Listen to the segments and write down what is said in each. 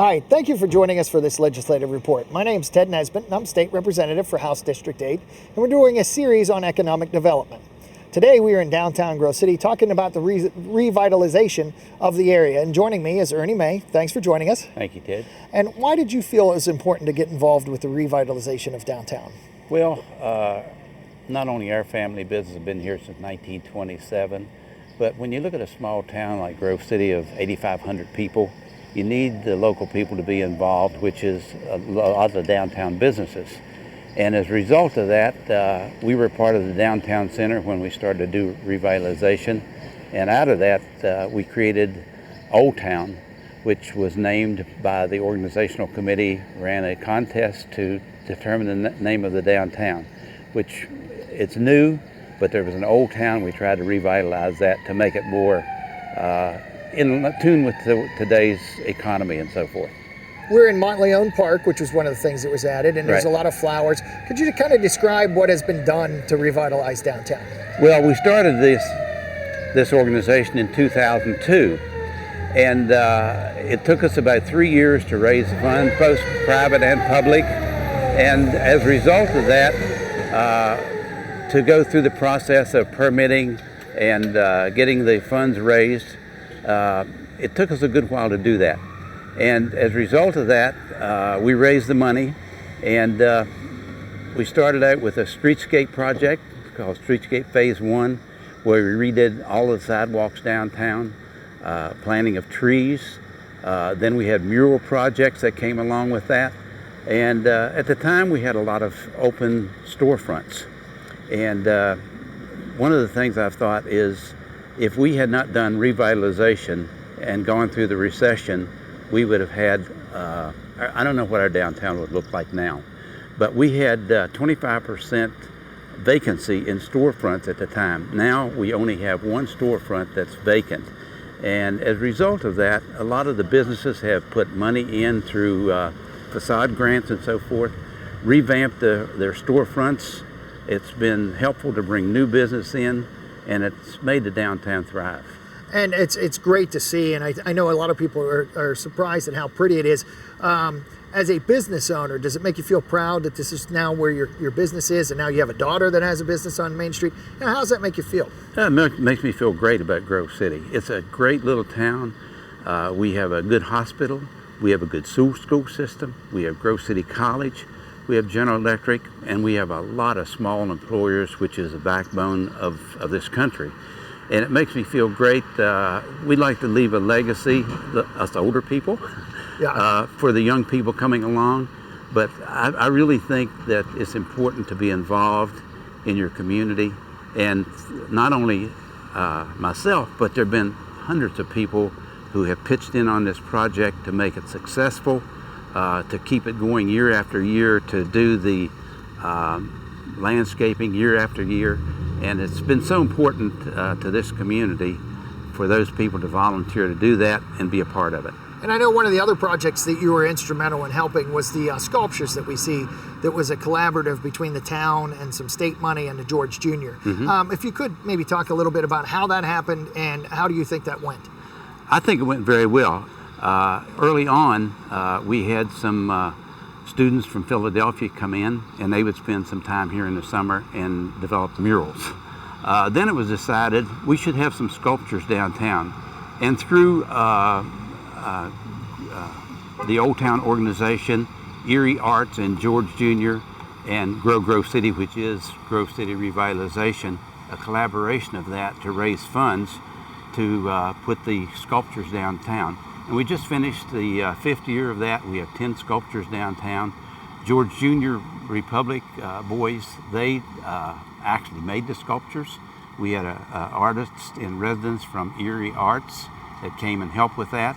Hi, thank you for joining us for this legislative report. My name is Tedd Nesbit, and I'm State Representative for House District 8, and we're doing a series on economic development. Today we are in downtown Grove City talking about the revitalization of the area, and joining me is Ernie May. Thanks for joining us. Thank you, Ted. And why did you feel it was important to get involved with the revitalization of downtown? Well, not only our family business has been here since 1927, but when you look at a small town like Grove City of 8,500 people, you need the local people to be involved, which is a lot of the downtown businesses. And as a result of that, we were part of the downtown center when we started to do revitalization. And out of that, we created Old Town, which was named by the organizational committee, ran a contest to determine the name of the downtown, which it's new, but there was an Old Town. We tried to revitalize that to make it more in tune with today's economy and so forth. We're in Montleone Park, which was one of the things that was added, and there's a lot of flowers. Could you kind of describe what has been done to revitalize downtown? Well, we started this organization in 2002, and it took us about 3 years to raise the funds, both private and public. And as a result of that, to go through the process of permitting and getting the funds raised, it took us a good while to do that. And as a result of that, we raised the money, and we started out with a streetscape project called Streetscape Phase 1, where we redid all the sidewalks downtown, planting of trees. Then we had mural projects that came along with that. And at the time, we had a lot of open storefronts. And one of the things I've thought is, if we had not done revitalization and gone through the recession, we would have had, I don't know what our downtown would look like now, but we had 25% vacancy in storefronts at the time. Now we only have one storefront that's vacant. And as a result of that, a lot of the businesses have put money in through facade grants and so forth, revamped their storefronts. It's been helpful to bring new business in, and it's made the downtown thrive. And it's great to see, and I know a lot of people are surprised at how pretty it is. As a business owner, does it make you feel proud that this is now where your business is, and now you have a daughter that has a business on Main Street? How does that make you feel? It makes me feel great about Grove City. It's a great little town. We have a good hospital. We have a good school system. We have Grove City College. We have General Electric, and we have a lot of small employers, which is the backbone of this country. And it makes me feel great. We'd like to leave a legacy, us older people, for the young people coming along. But I really think that it's important to be involved in your community. And not only myself, but there have been hundreds of people who have pitched in on this project to make it successful, to keep it going year after year, to do the landscaping year after year. And it's been so important to this community for those people to volunteer to do that and be a part of it. And I know one of the other projects that you were instrumental in helping was the sculptures that we see, that was a collaborative between the town and some state money and the George Jr. Mm-hmm. If you could maybe talk a little bit about how that happened and how do you think that went? I think it went very well. Early on, we had some students from Philadelphia come in, and they would spend some time here in the summer and develop murals. Then it was decided we should have some sculptures downtown. And through the Old Town organization, Erie Arts and George Jr. and Grove City, which is Grove City Revitalization, a collaboration of that to raise funds to put the sculptures downtown. And we just finished the fifth year of that. We have 10 sculptures downtown. George Jr. Republic boys, they actually made the sculptures. We had an artist in residence from Erie Arts that came and helped with that.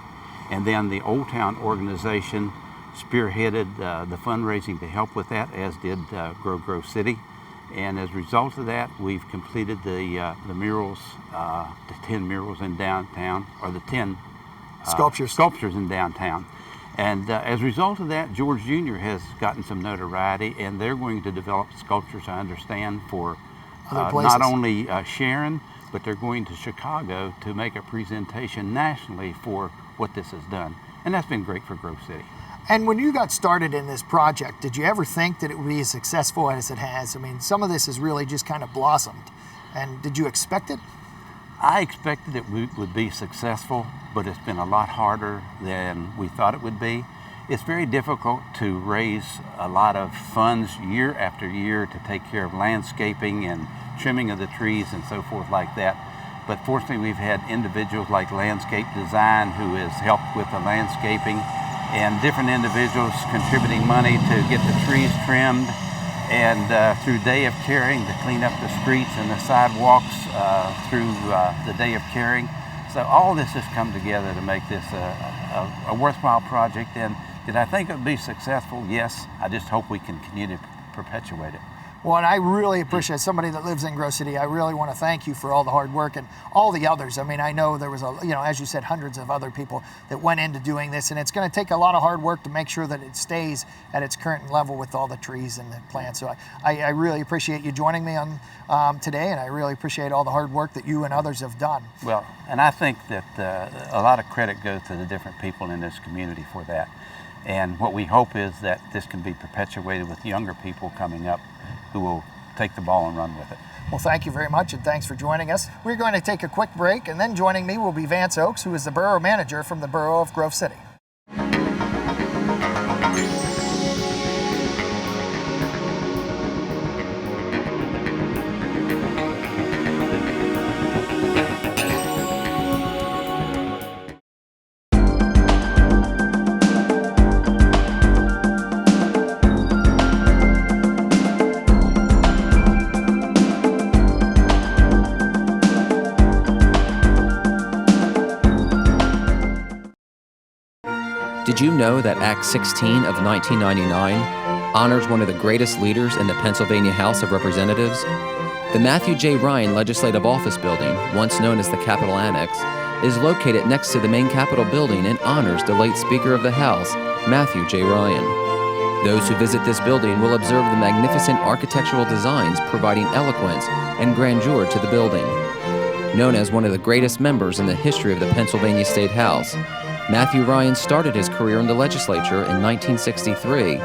And then the Old Town organization spearheaded the fundraising to help with that, as did Grove City. And as a result of that, we've completed the murals, the 10 murals in downtown, or the 10 sculptures in downtown. And as a result of that, George Jr. has gotten some notoriety, and they're going to develop sculptures, I understand, for not only Sharon, but they're going to Chicago to make a presentation nationally for what this has done. And that's been great for Grove City. And when you got started in this project, did you ever think that it would be as successful as it has? I mean, some of this has really just kind of blossomed. And did you expect it? I expected it would be successful, but it's been a lot harder than we thought it would be. It's very difficult to raise a lot of funds year after year to take care of landscaping and trimming of the trees and so forth like that. But fortunately, we've had individuals like Landscape Design who has helped with the landscaping, and different individuals contributing money to get the trees trimmed, and through Day of Caring to clean up the streets and the sidewalks through the Day of Caring. So all this has come together to make this a worthwhile project. And did I think it would be successful? Yes. I just hope we can continue to perpetuate it. Well, and I really appreciate somebody that lives in Grove City. I really want to thank you for all the hard work and all the others. I mean, I know there was as you said, hundreds of other people that went into doing this, and it's going to take a lot of hard work to make sure that it stays at its current level with all the trees and the plants. So I really appreciate you joining me on today, and I really appreciate all the hard work that you and others have done. Well, and I think that a lot of credit goes to the different people in this community for that. And what we hope is that this can be perpetuated with younger people coming up who will take the ball and run with it. Well, thank you very much, and thanks for joining us. We're going to take a quick break, and then joining me will be Vance Oakes, who is the Borough Manager from the Borough of Grove City. Did you know that Act 16 of 1999 honors one of the greatest leaders in the Pennsylvania House of Representatives? The Matthew J. Ryan Legislative Office Building, once known as the Capitol Annex, is located next to the main Capitol building and honors the late Speaker of the House, Matthew J. Ryan. Those who visit this building will observe the magnificent architectural designs providing eloquence and grandeur to the building. Known as one of the greatest members in the history of the Pennsylvania State House, Matthew Ryan started his career in the legislature in 1963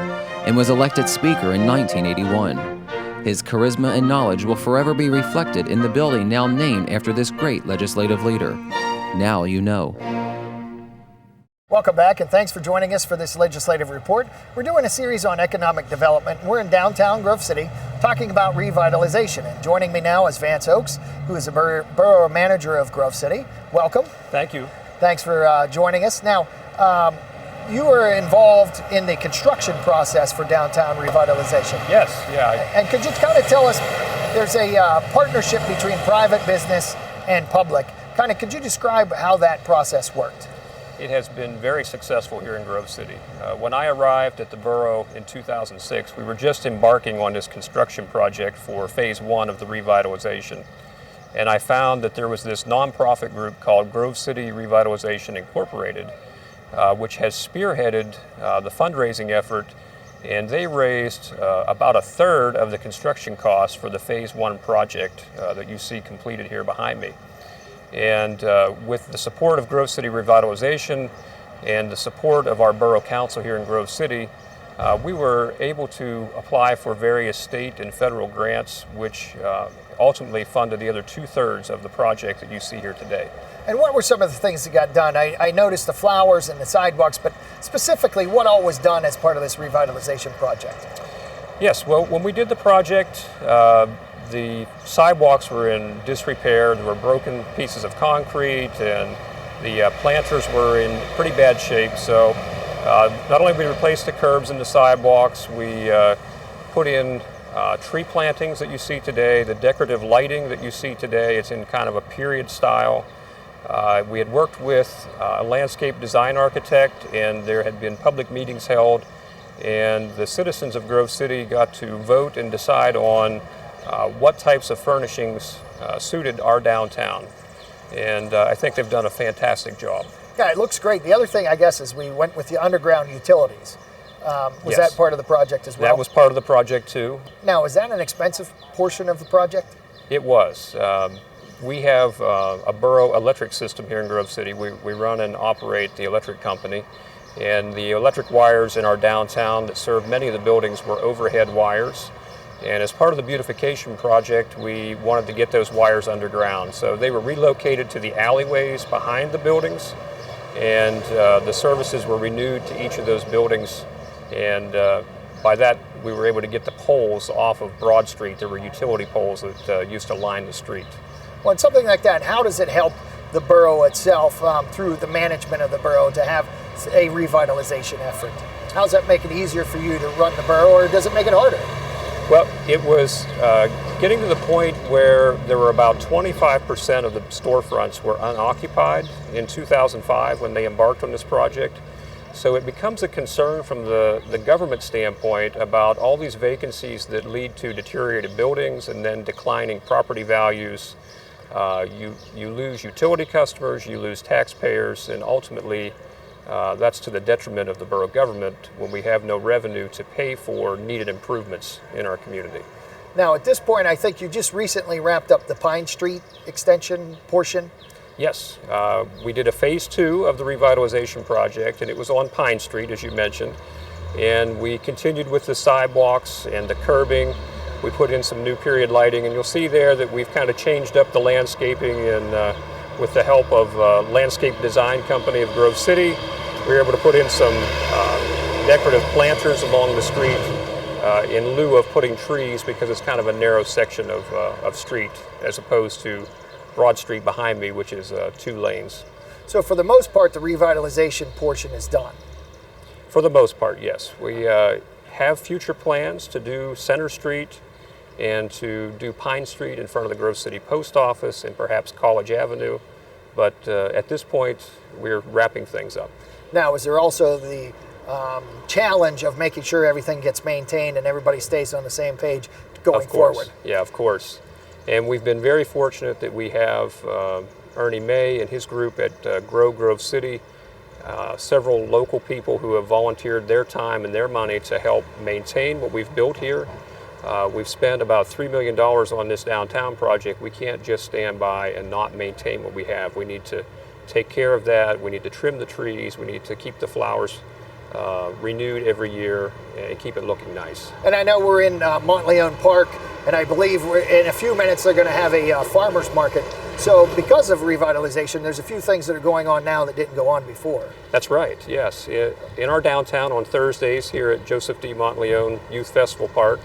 and was elected Speaker in 1981. His charisma and knowledge will forever be reflected in the building now named after this great legislative leader. Now you know. Welcome back, and thanks for joining us for this legislative report. We're doing a series on economic development. We're in downtown Grove City talking about revitalization. And joining me now is Vance Oakes, who is the Borough Manager of Grove City. Welcome. Thank you. Thanks for joining us. Now, you were involved in the construction process for downtown revitalization. Yes, yeah. And could you kind of tell us, there's a partnership between private business and public. Could you describe how that process worked? It has been very successful here in Grove City. When I arrived at the borough in 2006, we were just embarking on this construction project for phase 1 of the revitalization. And I found that there was this nonprofit group called Grove City Revitalization Incorporated, which has spearheaded the fundraising effort, and they raised about a third of the construction costs for the phase 1 project that you see completed here behind me. And with the support of Grove City Revitalization and the support of our Borough Council here in Grove City, we were able to apply for various state and federal grants, which ultimately funded the other 2/3 of the project that you see here today. And what were some of the things that got done? I noticed the flowers and the sidewalks, but specifically, what all was done as part of this revitalization project? Yes, well, when we did the project, the sidewalks were in disrepair. There were broken pieces of concrete, and the planters were in pretty bad shape. So not only did we replace the curbs and the sidewalks, we put in tree plantings that you see today, the decorative lighting that you see today. It's in kind of a period style. We had worked with a landscape design architect, and there had been public meetings held, and the citizens of Grove City got to vote and decide on what types of furnishings suited our downtown. And I think they've done a fantastic job. Yeah, it looks great. The other thing, I guess, is we went with the underground utilities. Was Yes. that part of the project as well? That was part of the project too. Now, is that an expensive portion of the project? It was. We have a borough electric system here in Grove City. We run and operate the electric company, And the electric wires in our downtown that served many of the buildings were overhead wires. And as part of the beautification project, we wanted to get those wires underground. So they were relocated to the alleyways behind the buildings, and the services were renewed to each of those buildings. And by that, we were able to get the poles off of Broad Street. There were utility poles that used to line the street. Well, and something like that, how does it help the borough itself through the management of the borough to have a revitalization effort? How does that make it easier for you to run the borough, or does it make it harder? Well, it was getting to the point where there were about 25% of the storefronts were unoccupied in 2005 when they embarked on this project. So it becomes a concern from the government standpoint about all these vacancies that lead to deteriorated buildings and then declining property values. You lose utility customers, you lose taxpayers, and ultimately that's to the detriment of the borough government when we have no revenue to pay for needed improvements in our community. Now, at this point, I think you just recently wrapped up the Pine Street extension portion. Yes, we did a phase 2 of the revitalization project, and it was on Pine Street, as you mentioned. And we continued with the sidewalks and the curbing. We put in some new period lighting, and you'll see there that we've kind of changed up the landscaping, and with the help of landscape design company of Grove City, we were able to put in some decorative planters along the street in lieu of putting trees, because it's kind of a narrow section of street as opposed to Broad Street behind me, which is 2 lanes. So for the most part, the revitalization portion is done? For the most part, yes. We have future plans to do Center Street and to do Pine Street in front of the Grove City Post Office and perhaps College Avenue. But at this point, we're wrapping things up. Now, is there also the challenge of making sure everything gets maintained and everybody stays on the same page going forward? Yeah, of course. And we've been very fortunate that we have Ernie May and his group at Grove City, several local people who have volunteered their time and their money to help maintain what we've built here. We've spent about $3 million on this downtown project. We can't just stand by and not maintain what we have. We need to take care of that. We need to trim the trees. We need to keep the flowers renewed every year and keep it looking nice. And I know we're in Montleone Park, and I believe in a few minutes they're going to have a farmer's market. So because of revitalization, there's a few things that are going on now that didn't go on before. That's right, yes. In our downtown on Thursdays here at Joseph D. Montleone Youth Festival Park,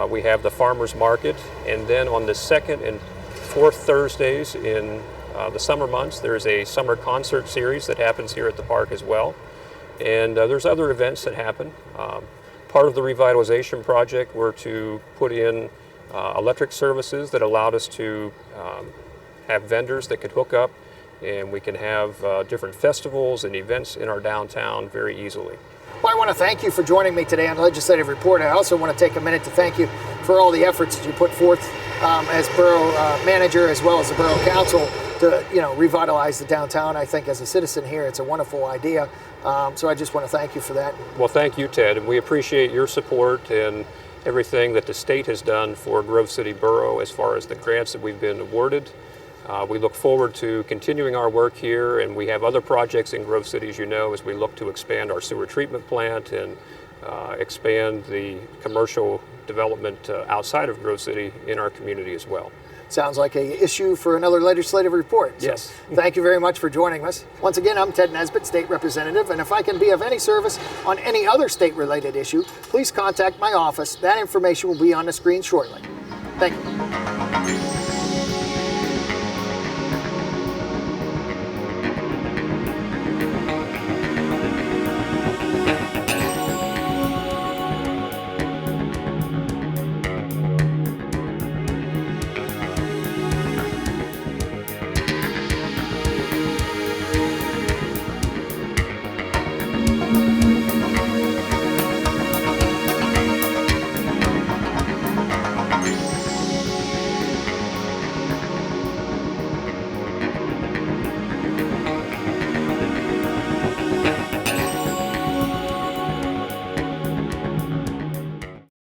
we have the farmer's market, and then on the 2nd and 4th Thursdays in the summer months, there's a summer concert series that happens here at the park as well. And there's other events that happen. Part of the revitalization project were to put in electric services that allowed us to have vendors that could hook up, and we can have different festivals and events in our downtown very easily. Well, I want to thank you for joining me today on Legislative Report. I also want to take a minute to thank you for all the efforts that you put forth as borough manager as well as the borough council to revitalize the downtown. I think as a citizen here, it's a wonderful idea. So I just want to thank you for that. Well, thank you, Ted, and we appreciate your support and everything that the state has done for Grove City Borough as far as the grants that we've been awarded. We look forward to continuing our work here, and we have other projects in Grove City, as you know, as we look to expand our sewer treatment plant and expand the commercial development outside of Grove City in our community as well. Sounds like an issue for another legislative report. Yes. So, thank you very much for joining us. Once again, I'm Tedd Nesbit, State Representative, and if I can be of any service on any other state-related issue, please contact my office. That information will be on the screen shortly. Thank you.